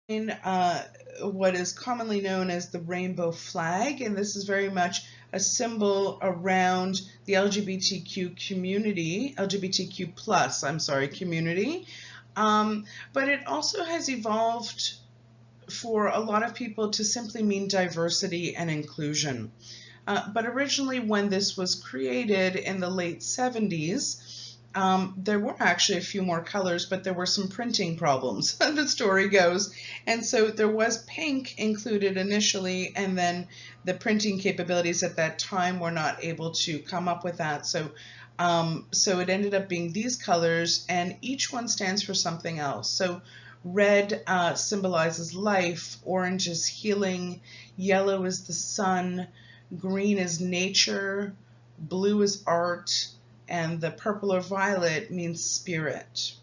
what is commonly known as the rainbow flag, and this is very much a symbol around the LGBTQ plus, I'm sorry, community. But it also has evolved for a lot of people to simply mean diversity and inclusion. But originally, when this was created in the late 70s, there were actually a few more colors, but there were some printing problems, the story goes. And so there was pink included initially, and then the printing capabilities at that time were not able to come up with that. So it ended up being these colors, and each one stands for something else. So red symbolizes life, orange is healing, yellow is the sun, green is nature, blue is art, and the purple or violet means spirit.